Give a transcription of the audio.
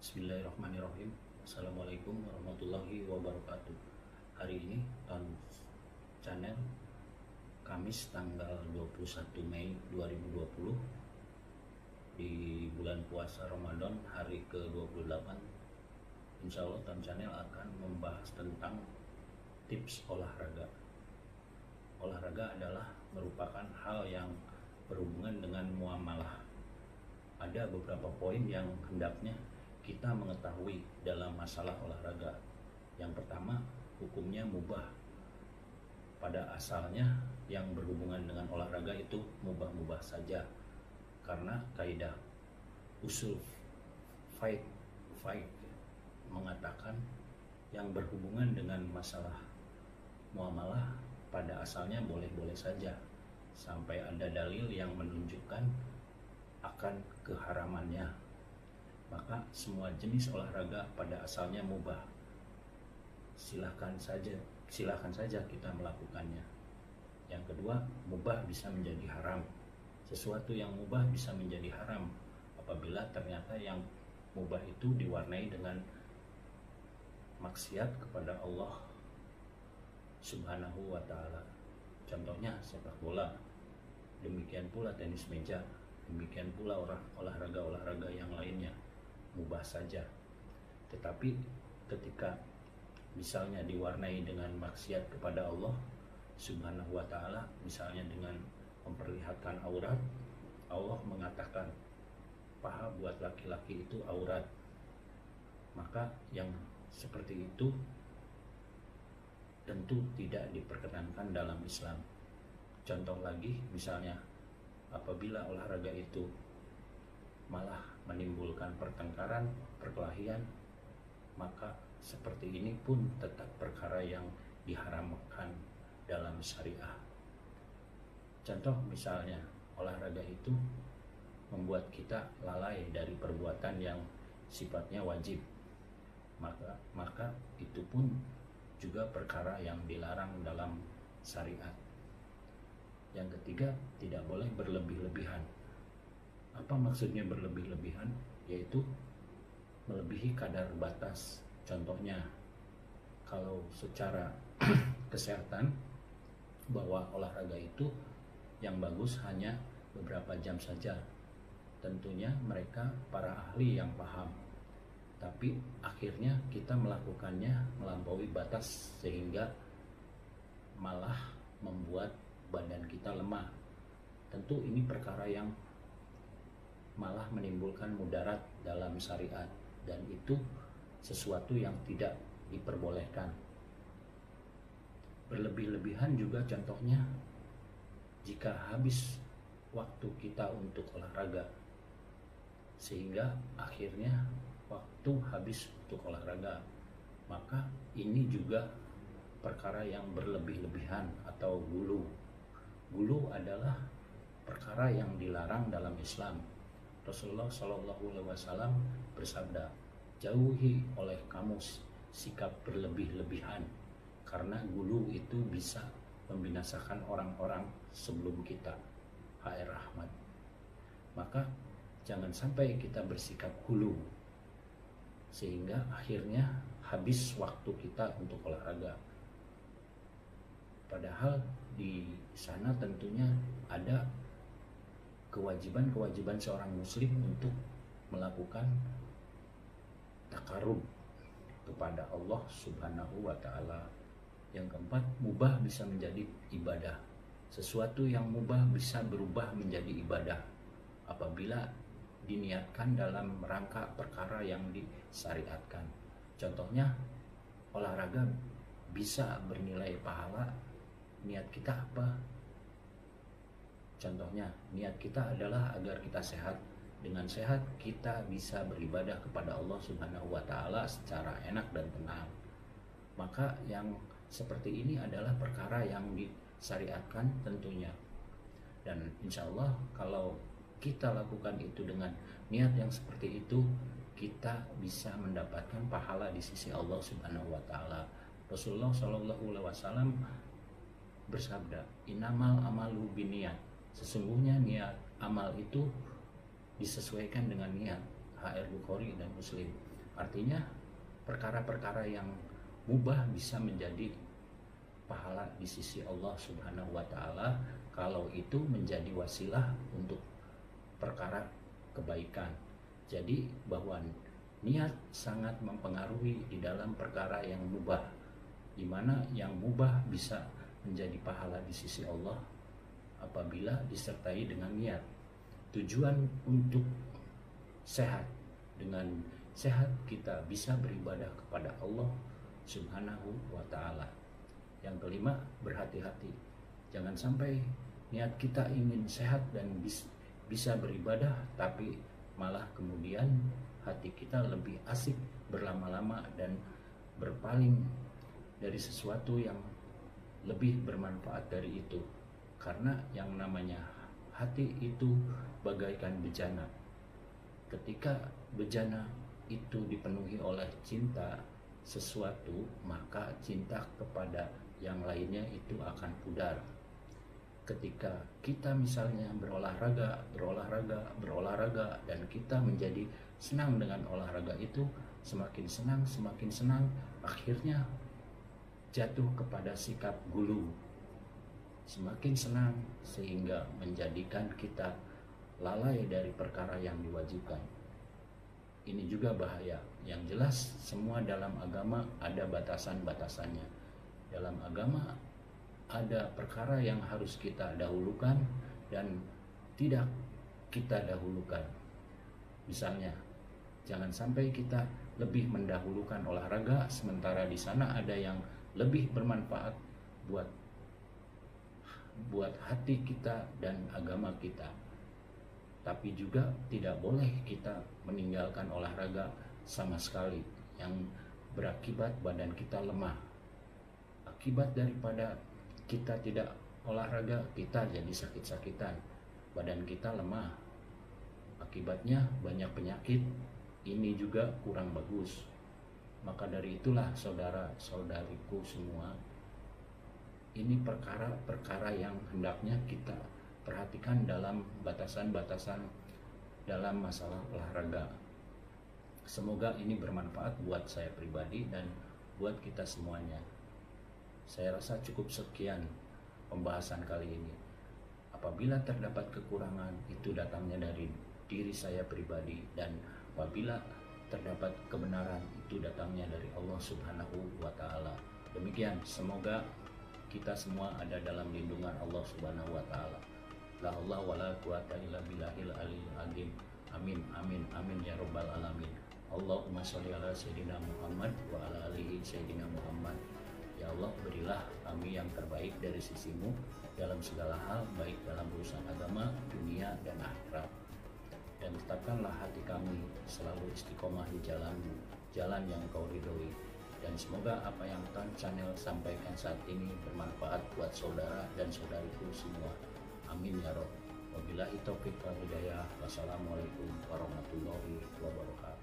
Bismillahirrahmanirrahim. Assalamualaikum warahmatullahi wabarakatuh. Hari ini channel Kamis tanggal 21 Mei 2020 di bulan puasa Ramadan hari ke-28. Insya Allah channel akan membahas tentang tips olahraga. Olahraga adalah merupakan hal yang berhubungan dengan muamalah. Ada beberapa poin yang hendaknya kita mengetahui dalam masalah olahraga. Yang pertama, hukumnya mubah. Pada asalnya yang berhubungan dengan olahraga itu mubah-mubah saja, karena kaidah usul fiqh mengatakan yang berhubungan dengan masalah muamalah pada asalnya boleh-boleh saja sampai ada dalil yang menunjukkan akan keharamannya. Maka semua jenis olahraga pada asalnya mubah. Silahkan saja kita melakukannya. Yang kedua, mubah bisa menjadi haram. Sesuatu yang mubah bisa menjadi haram apabila ternyata yang mubah itu diwarnai dengan maksiat kepada Allah Subhanahu wa ta'ala. Contohnya sepak bola, demikian pula tenis meja, demikian pula olahraga yang lainnya mubah saja. Tetapi ketika misalnya diwarnai dengan maksiat kepada Allah Subhanahu wa ta'ala, misalnya dengan memperlihatkan aurat, Allah mengatakan paha buat laki-laki itu aurat, maka yang seperti itu tentu tidak diperkenankan dalam Islam. Contoh lagi, misalnya apabila olahraga itu malah menimbulkan pertengkaran, perkelahian, maka seperti ini pun tetap perkara yang diharamkan dalam syariah. Contoh misalnya olahraga itu membuat kita lalai dari perbuatan yang sifatnya wajib, maka itu pun juga perkara yang dilarang dalam syariat. Yang ketiga, tidak boleh berlebih-lebihan. Apa maksudnya berlebih-lebihan? Yaitu melebihi kadar batas. Contohnya, kalau secara kesehatan bahwa olahraga itu yang bagus hanya beberapa jam saja. Tentunya mereka para ahli yang paham. Tapi akhirnya kita melakukannya melampaui batas sehingga malah membuat badan kita lemah. Tentu ini perkara yang malah menimbulkan mudarat dalam syariat, dan itu sesuatu yang tidak diperbolehkan. Berlebih-lebihan juga contohnya jika habis waktu kita untuk olahraga sehingga akhirnya waktu habis untuk olahraga, maka ini juga perkara yang berlebih-lebihan atau gulu. Gulu adalah perkara yang dilarang dalam Islam. Rasulullah SAW bersabda, jauhi oleh kamu sikap berlebih-lebihan, karena gulu itu bisa membinasakan orang-orang sebelum kita. HR Ahmad. Maka jangan sampai kita bersikap gulu sehingga akhirnya habis waktu kita untuk olahraga. Padahal di sana tentunya ada kewajiban seorang muslim untuk melakukan takarub kepada Allah Subhanahu wa ta'ala. Yang keempat, mubah bisa menjadi ibadah. Sesuatu yang mubah bisa berubah menjadi ibadah apabila diniatkan dalam rangka perkara yang disyariatkan. Contohnya, olahraga bisa bernilai pahala. Niat kita apa? Contohnya, niat kita adalah agar kita sehat. Dengan sehat, kita bisa beribadah kepada Allah Subhanahu wa ta'ala secara enak dan tenang. Maka yang seperti ini adalah perkara yang disyariatkan tentunya. Dan insya Allah kalau kita lakukan itu dengan niat yang seperti itu, kita bisa mendapatkan pahala di sisi Allah Subhanahu wa ta'ala. Rasulullah SAW bersabda, innamal amalu binniyat. Sesungguhnya niat amal itu disesuaikan dengan niat. HR Bukhari dan Muslim. Artinya perkara-perkara yang mubah bisa menjadi pahala di sisi Allah Subhanahu wa taala kalau itu menjadi wasilah untuk perkara kebaikan. Jadi bahwa niat sangat mempengaruhi di dalam perkara yang mubah, di mana yang mubah bisa menjadi pahala di sisi Allah apabila disertai dengan niat. Tujuan untuk sehat, dengan sehat kita bisa beribadah kepada Allah Subhanahu wa taala. Yang kelima, berhati-hati. Jangan sampai niat kita ingin sehat dan bisa beribadah, tapi malah kemudian hati kita lebih asik berlama-lama dan berpaling dari sesuatu yang lebih bermanfaat dari itu. Karena yang namanya hati itu bagaikan bejana. Ketika bejana itu dipenuhi oleh cinta sesuatu, maka cinta kepada yang lainnya itu akan pudar. Ketika kita misalnya berolahraga dan kita menjadi senang dengan olahraga itu, semakin senang, akhirnya jatuh kepada sikap gulu. Semakin senang sehingga menjadikan kita lalai dari perkara yang diwajibkan. Ini juga bahaya. Yang jelas semua dalam agama ada batasan-batasannya. Dalam agama ada perkara yang harus kita dahulukan dan tidak kita dahulukan. Misalnya, jangan sampai kita lebih mendahulukan olahraga sementara di sana ada yang lebih bermanfaat buat hati kita dan agama kita. Tapi juga tidak boleh kita meninggalkan olahraga sama sekali yang berakibat badan kita lemah. Akibat daripada kita tidak olahraga, kita jadi sakit-sakitan, badan kita lemah. Akibatnya banyak penyakit, ini juga kurang bagus. Maka dari itulah saudara-saudariku semua, ini perkara-perkara yang hendaknya kita perhatikan dalam batasan-batasan dalam masalah olahraga. Semoga ini bermanfaat buat saya pribadi dan buat kita semuanya. Saya rasa cukup sekian pembahasan kali ini. Apabila terdapat kekurangan, itu datangnya dari diri saya pribadi, dan apabila terdapat kebenaran, itu datangnya dari Allah Subhanahu wa taala. Demikian, semoga kita semua ada dalam lindungan Allah Subhanahu wa taala. La haula wala quwata illa billahil aliyil azim. Amin amin amin ya rabbal alamin. Allahumma sholli ala sayyidina Muhammad wa ala alihi sayyidina Muhammad. Ya Allah, berilah kami yang terbaik dari sisimu dalam segala hal, baik dalam urusan agama, dunia, dan akhirat. Dan tetapkanlah hati kami selalu istiqomah di jalan yang Kau ridhoi. Dan semoga apa yang Kang Channel sampaikan saat ini bermanfaat buat saudara dan saudariku semua. Amin ya Rabb. Wabillahi taufiq wal hidayah. Wassalamualaikum warahmatullahi wabarakatuh.